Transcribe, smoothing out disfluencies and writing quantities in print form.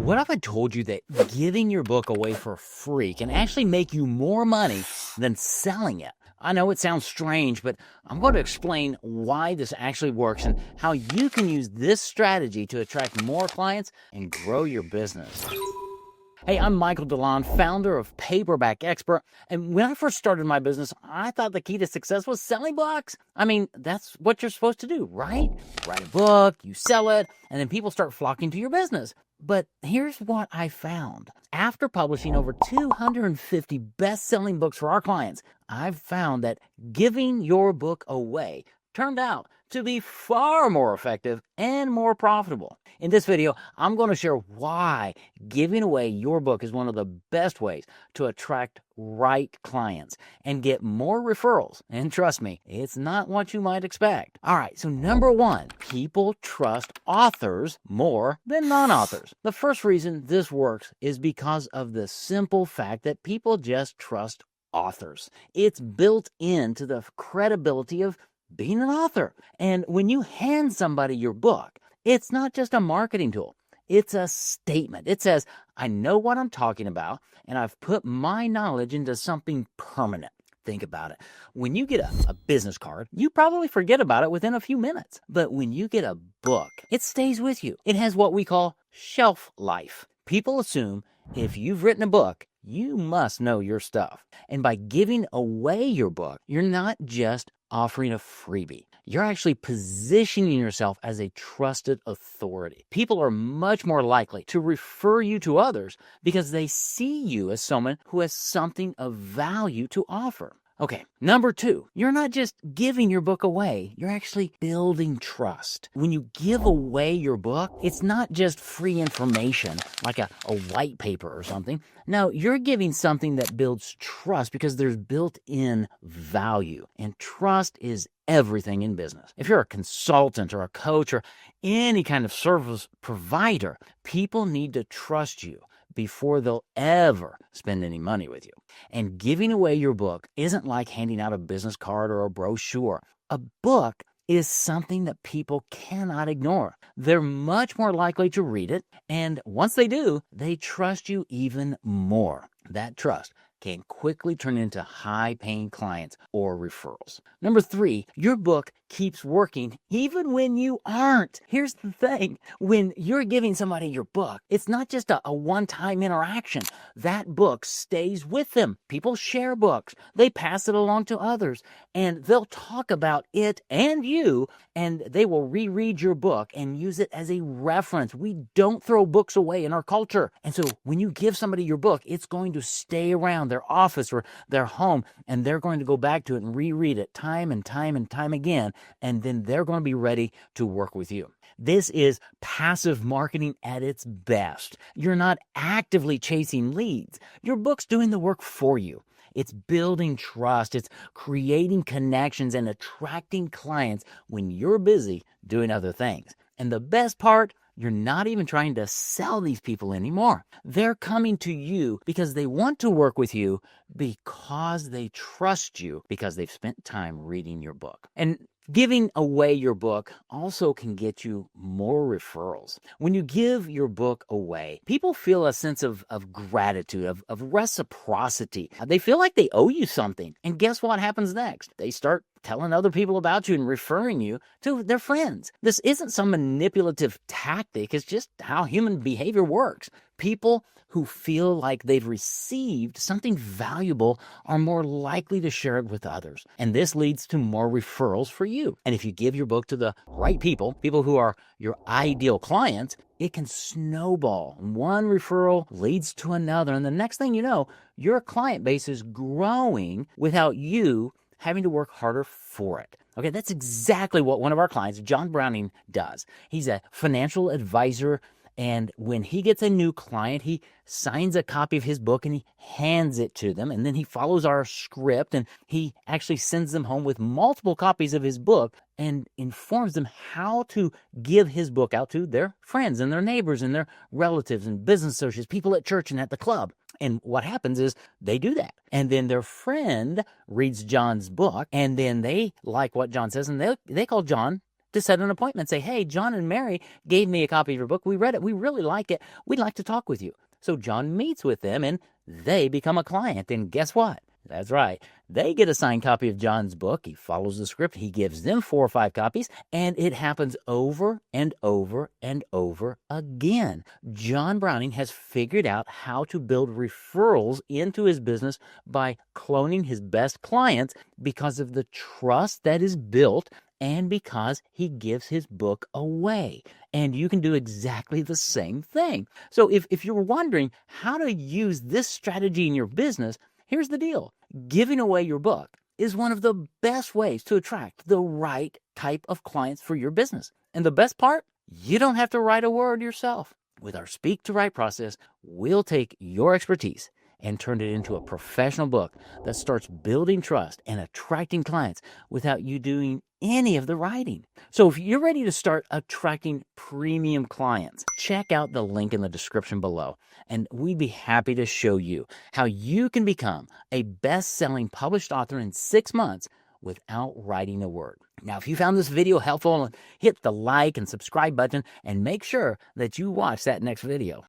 What if I told you that giving your book away for free can actually make you more money than selling it? I know it sounds strange, but I'm going to explain why this actually works and how you can use this strategy to attract more clients and grow your business. Hey, I'm Michael DeLon, founder of Paperback Expert, and when I first started my business, I thought the key to success was selling books. I mean, that's what you're supposed to do, right? Write a book, you sell it, and then people start flocking to your business. But here's what I found. After publishing over 250 best-selling books for our clients, I've found that giving your book away turned out to be far more effective and more profitable. In this video, I'm going to share why giving away your book is one of the best ways to attract right clients and get more referrals. And trust me, it's not what you might expect. All right, so number one, people trust authors more than non-authors. The first reason this works is because of the simple fact that people just trust authors. It's built into the credibility of being an author. And when you hand somebody your book, it's not just a marketing tool. It's a statement. It says, I know what I'm talking about, and I've put my knowledge into something permanent. Think about it. When you get a business card, you probably forget about it within a few minutes. But when you get a book, it stays with you. It has what we call shelf life. People assume if you've written a book, you must know your stuff. And by giving away your book, you're not just offering a freebie. You're actually positioning yourself as a trusted authority. People are much more likely to refer you to others because they see you as someone who has something of value to offer. Okay, number two, you're not just giving your book away, you're actually building trust. When you give away your book, it's not just free information like a white paper or something. No, you're giving something that builds trust because there's built-in value. And trust is everything in business. If you're a consultant or a coach or any kind of service provider, people need to trust you before they'll ever spend any money with you. And giving away your book isn't like handing out a business card or a brochure. A book is something that people cannot ignore. They're much more likely to read it, and once they do, they trust you even more. That trust can quickly turn into high-paying clients or referrals. Number three, your book keeps working even when you aren't. Here's the thing. When you're giving somebody your book, it's not just a one-time interaction. That book stays with them. People share books. They pass it along to others, and they'll talk about it and you, and they will reread your book and use it as a reference. We don't throw books away in our culture. And so when you give somebody your book, it's going to stay around their office or their home, and they're going to go back to it and reread it time and time and time again, and then they're going to be ready to work with you. This is passive marketing at its best. You're not actively chasing leads. Your book's doing the work for you. It's building trust. It's creating connections and attracting clients when you're busy doing other things. And the best part, you're not even trying to sell these people anymore. They're coming to you because they want to work with you because they trust you because they've spent time reading your book. And giving away your book also can get you more referrals. When you give your book away, people feel a sense of gratitude, of reciprocity. They feel like they owe you something. And guess what happens next? They start telling other people about you and referring you to their friends. This isn't some manipulative tactic. It's just how human behavior works. People who feel like they've received something valuable are more likely to share it with others. And this leads to more referrals for you. And if you give your book to the right people who are your ideal clients, it can snowball. One referral leads to another. And the next thing you know, your client base is growing without you having to work harder for it. Okay, that's exactly what one of our clients, John Browning, does. He's a financial advisor, and when he gets a new client, he signs a copy of his book and he hands it to them, and then he follows our script, and he actually sends them home with multiple copies of his book and informs them how to give his book out to their friends and their neighbors and their relatives and business associates, people at church and at the club. And what happens is they do that. And then their friend reads John's book, and then they like what John says, and they call John to set an appointment. Say, hey, John and Mary gave me a copy of your book. We read it. We really like it. We'd like to talk with you. So John meets with them and they become a client. And guess what? That's right. They get a signed copy of John's book. He follows the script. He gives them 4 or 5 copies, and it happens over and over and over again. John Browning has figured out how to build referrals into his business by cloning his best clients because of the trust that is built and because he gives his book away. And you can do exactly the same thing. So if you're wondering how to use this strategy in your business, here's the deal. Giving away your book is one of the best ways to attract the right type of clients for your business. And the best part, you don't have to write a word yourself. With our Speak to Write process, we'll take your expertise and turn it into a professional book that starts building trust and attracting clients without you doing any of the writing. So if you're ready to start attracting premium clients, check out the link in the description below, and we'd be happy to show you how you can become a best-selling published author in 6 months without writing a word. Now, if you found this video helpful, hit the like and subscribe button and make sure that you watch that next video.